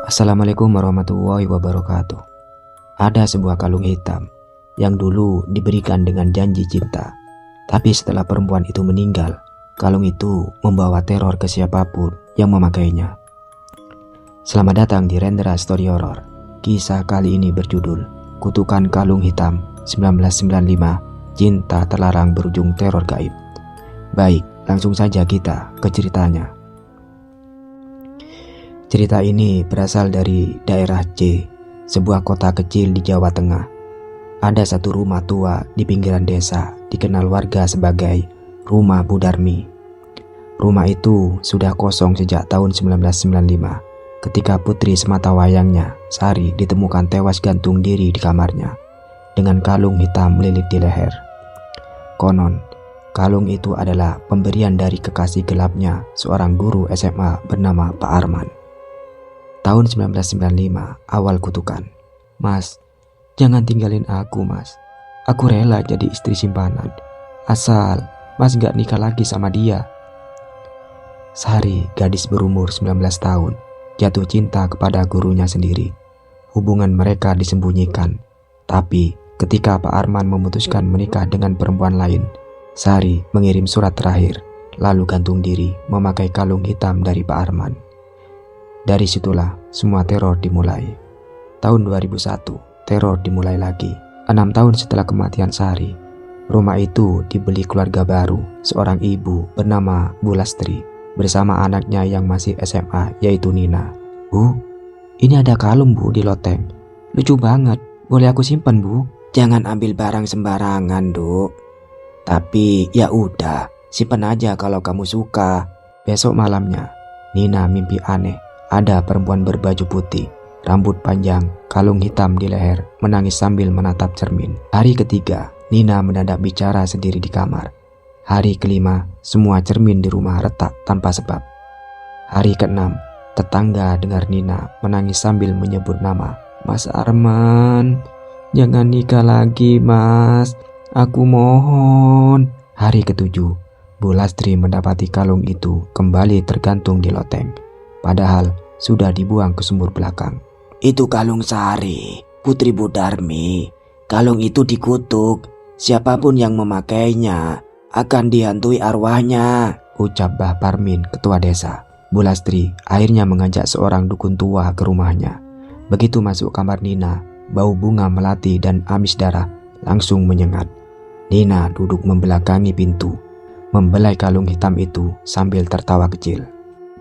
Assalamualaikum warahmatullahi wabarakatuh. Ada sebuah kalung hitam yang dulu diberikan dengan janji cinta. Tapi setelah perempuan itu meninggal, kalung itu membawa teror ke siapapun yang memakainya. Selamat datang di Rendra Story Horror. Kisah kali ini berjudul Kutukan Kalung Hitam 1995, Cinta Terlarang Berujung Teror Gaib. Baik, langsung saja kita ke ceritanya. Cerita ini berasal dari daerah C, sebuah kota kecil di Jawa Tengah. Ada satu rumah tua di pinggiran desa, dikenal warga sebagai Rumah Bu Darmi. Rumah itu sudah kosong sejak tahun 1995, ketika putri sematawayangnya, Sari, ditemukan tewas gantung diri di kamarnya, dengan kalung hitam melilit di leher. Konon, kalung itu adalah pemberian dari kekasih gelapnya, seorang guru SMA bernama Pak Arman. Tahun 1995, awal kutukan. Mas, jangan tinggalin aku, Mas. Aku rela jadi istri simpanan, asal Mas gak nikah lagi sama dia. Sari, gadis berumur 19 tahun, jatuh cinta kepada gurunya sendiri. Hubungan mereka disembunyikan. Tapi ketika Pak Arman memutuskan menikah dengan perempuan lain, Sari mengirim surat terakhir, lalu gantung diri memakai kalung hitam dari Pak Arman. Dari situlah semua teror dimulai. Tahun 2001, teror dimulai lagi. 6 tahun setelah kematian Sari, rumah itu dibeli keluarga baru, seorang ibu bernama Bu Lastri, bersama anaknya yang masih SMA, yaitu Nina. Bu, ini ada kalung Bu di loteng. Lucu banget, boleh aku simpan Bu? Jangan ambil barang sembarangan, Duk. Tapi ya udah, simpan aja kalau kamu suka. Besok malamnya, Nina mimpi aneh. Ada perempuan berbaju putih, rambut panjang, kalung hitam di leher, menangis sambil menatap cermin. Hari ketiga, Nina mendadak bicara sendiri di kamar. Hari kelima, semua cermin di rumah retak tanpa sebab. Hari keenam, tetangga dengar Nina menangis sambil menyebut nama. Mas Arman, jangan nikah lagi Mas, aku mohon. Hari ketujuh, Bu Lastri mendapati kalung itu kembali tergantung di loteng. Padahal sudah dibuang ke sumur belakang. Itu kalung Sari, putri Bu Darmi. Kalung itu dikutuk. Siapapun yang memakainya akan dihantui arwahnya, ucap Mbah Parmin, ketua desa. Bu Lastri akhirnya mengajak seorang dukun tua ke rumahnya. Begitu masuk kamar Nina, bau bunga melati dan amis darah langsung menyengat. Nina duduk membelakangi pintu, membelai kalung hitam itu sambil tertawa kecil.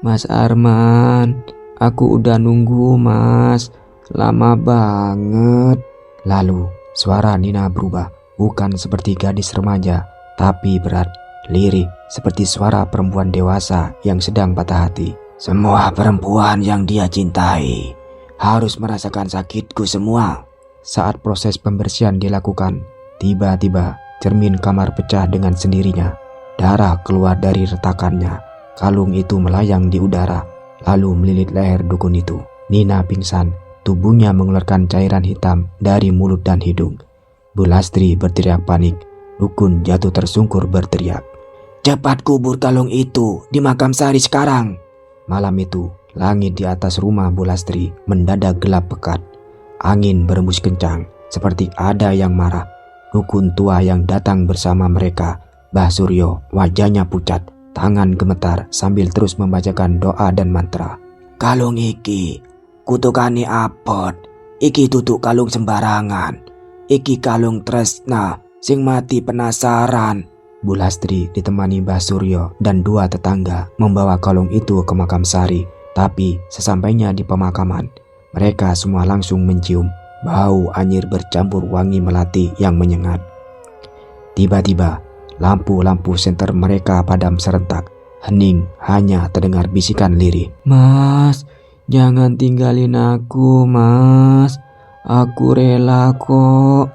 Mas Arman, aku udah nunggu Mas, lama banget. Lalu suara Nina berubah, bukan seperti gadis remaja, tapi berat, lirih, seperti suara perempuan dewasa yang sedang patah hati. Semua perempuan yang dia cintai harus merasakan sakitku semua. Saat proses pembersihan dilakukan, tiba-tiba cermin kamar pecah dengan sendirinya. Darah keluar dari retakannya. Kalung itu melayang di udara, lalu melilit leher dukun itu. Nina pingsan, tubuhnya mengeluarkan cairan hitam dari mulut dan hidung. Bu Lastri berteriak panik. Dukun jatuh tersungkur berteriak, cepat kubur kalung itu di makam Sari sekarang. Malam itu, langit di atas rumah Bu Lastri mendadak gelap pekat. Angin berembus kencang, seperti ada yang marah. Dukun tua yang datang bersama mereka, Mbah Suryo, wajahnya pucat, tangan gemetar sambil terus membacakan doa dan mantra. Kalung iki kutukane apot, iki tutuk kalung sembarangan, iki kalung tresna sing mati penasaran. Bu Lastri ditemani Mbah Suryo dan dua tetangga membawa kalung itu ke makam Sari. Tapi sesampainya di pemakaman, mereka semua langsung mencium bau anyir bercampur wangi melati yang menyengat. Tiba-tiba lampu-lampu senter mereka padam serentak. Hening, hanya terdengar bisikan lirih. Mas, jangan tinggalin aku Mas, aku rela kok.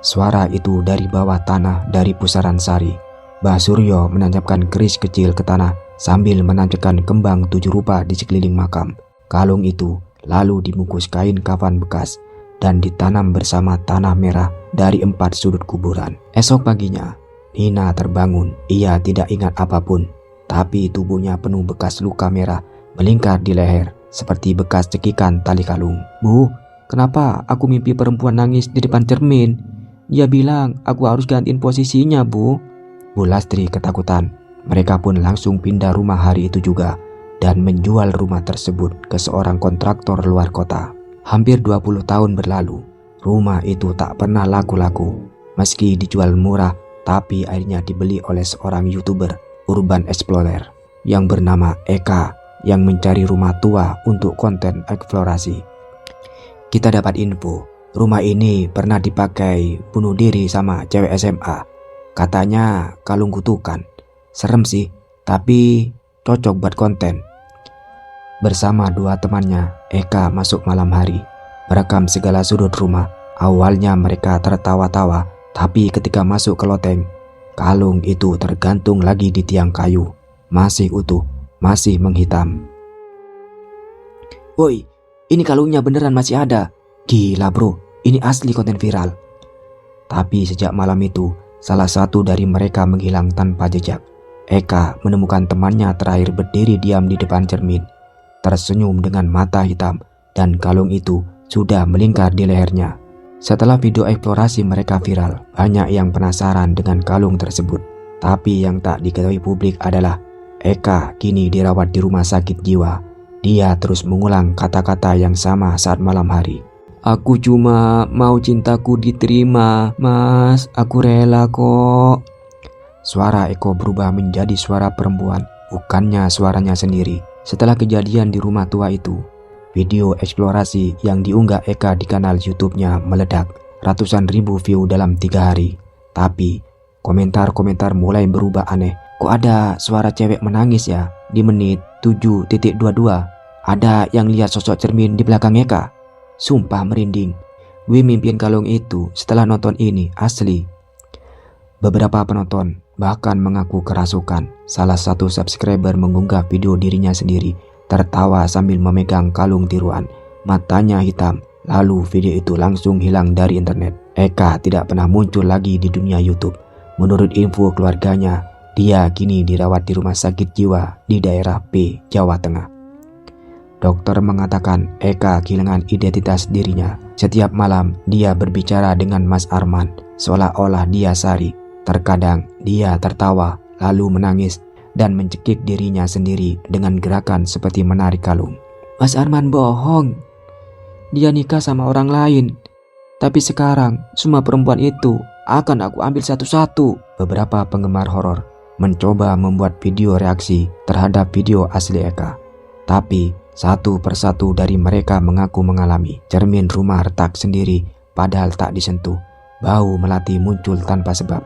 Suara itu dari bawah tanah dari pusaran Sari. Mbah Suryo menancapkan keris kecil ke tanah sambil menancapkan kembang 7 rupa di sekeliling makam. Kalung itu lalu dibungkus kain kafan bekas dan ditanam bersama tanah merah dari 4 sudut kuburan. Esok paginya, Nina terbangun. Ia tidak ingat apapun, tapi tubuhnya penuh bekas luka merah melingkar di leher seperti bekas cekikan tali kalung. "Bu, kenapa aku mimpi perempuan nangis di depan cermin? Dia bilang aku harus gantiin posisinya, Bu." Bu Lastri ketakutan. Mereka pun langsung pindah rumah hari itu juga dan menjual rumah tersebut ke seorang kontraktor luar kota. Hampir 20 tahun berlalu, rumah itu tak pernah laku-laku. Meski dijual murah, tapi akhirnya dibeli oleh seorang YouTuber Urban Explorer yang bernama Eka yang mencari rumah tua untuk konten eksplorasi. Kita dapat info, rumah ini pernah dipakai bunuh diri sama cewek SMA. Katanya kalung kutukan. Serem sih, tapi cocok buat konten. Bersama dua temannya, Eka masuk malam hari, merekam segala sudut rumah. Awalnya mereka tertawa-tawa, tapi ketika masuk ke loteng, kalung itu tergantung lagi di tiang kayu. Masih utuh, masih menghitam. "Woi, ini kalungnya beneran masih ada. Gila bro, ini asli konten viral." Tapi sejak malam itu, salah satu dari mereka menghilang tanpa jejak. Eka menemukan temannya terakhir berdiri diam di depan cermin, tersenyum dengan mata hitam, dan kalung itu sudah melingkar di lehernya. Setelah video eksplorasi mereka viral, banyak yang penasaran dengan kalung tersebut. Tapi yang tak diketahui publik adalah Eka kini dirawat di rumah sakit jiwa. Dia terus mengulang kata-kata yang sama saat malam hari. "Aku cuma mau cintaku diterima, Mas. Aku rela kok." Suara Eko berubah menjadi suara perempuan, bukannya suaranya sendiri. Setelah kejadian di rumah tua itu, video eksplorasi yang diunggah Eka di kanal YouTube-nya meledak. Ratusan ribu view dalam 3 hari. Tapi komentar-komentar mulai berubah aneh. "Kok ada suara cewek menangis ya di menit 7.22? Ada yang lihat sosok cermin di belakang Eka? Sumpah merinding. Gue mimpiin kalung itu setelah nonton ini, asli." Beberapa penonton bahkan mengaku kerasukan. Salah satu subscriber mengunggah video dirinya sendiri tertawa sambil memegang kalung tiruan. Matanya hitam. Lalu video itu langsung hilang dari internet. Eka tidak pernah muncul lagi di dunia YouTube. Menurut info keluarganya, dia kini dirawat di rumah sakit jiwa di daerah P, Jawa Tengah. Dokter mengatakan Eka kehilangan identitas dirinya. Setiap malam dia berbicara dengan Mas Arman seolah-olah dia Sari. Terkadang dia tertawa, lalu menangis dan mencekik dirinya sendiri dengan gerakan seperti menarik kalung. "Mas Arman bohong. Dia nikah sama orang lain. Tapi sekarang semua perempuan itu akan aku ambil satu-satu." Beberapa penggemar horor mencoba membuat video reaksi terhadap video asli Eka. Tapi satu persatu dari mereka mengaku mengalami cermin rumah retak sendiri padahal tak disentuh. Bau melati muncul tanpa sebab.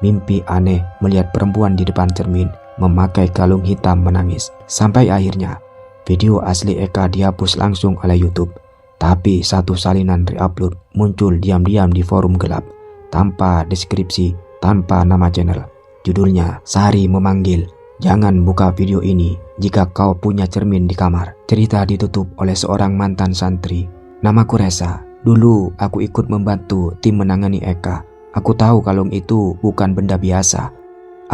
Mimpi aneh melihat perempuan di depan cermin memakai kalung hitam menangis. Sampai akhirnya video asli Eka dihapus langsung oleh YouTube. Tapi satu salinan re-upload muncul diam-diam di forum gelap, tanpa deskripsi, tanpa nama channel. Judulnya Sari memanggil, "Jangan buka video ini jika kau punya cermin di kamar." Cerita ditutup oleh seorang mantan santri. "Namaku Reza. Dulu aku ikut membantu tim menangani Eka. Aku tahu kalung itu bukan benda biasa.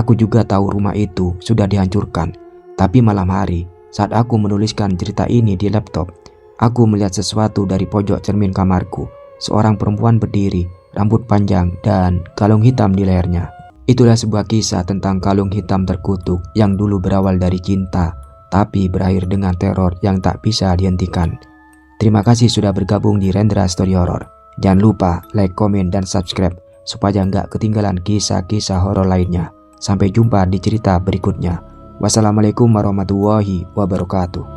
Aku juga tahu rumah itu sudah dihancurkan. Tapi malam hari, saat aku menuliskan cerita ini di laptop, aku melihat sesuatu dari pojok cermin kamarku. Seorang perempuan berdiri, rambut panjang dan kalung hitam di lehernya. Itulah sebuah kisah tentang kalung hitam terkutuk yang dulu berawal dari cinta, tapi berakhir dengan teror yang tak bisa dihentikan. Terima kasih sudah bergabung di Rendra Story Horror. Jangan lupa like, komen, dan subscribe supaya nggak ketinggalan kisah-kisah horor lainnya. Sampai jumpa di cerita berikutnya. Wassalamualaikum warahmatullahi wabarakatuh.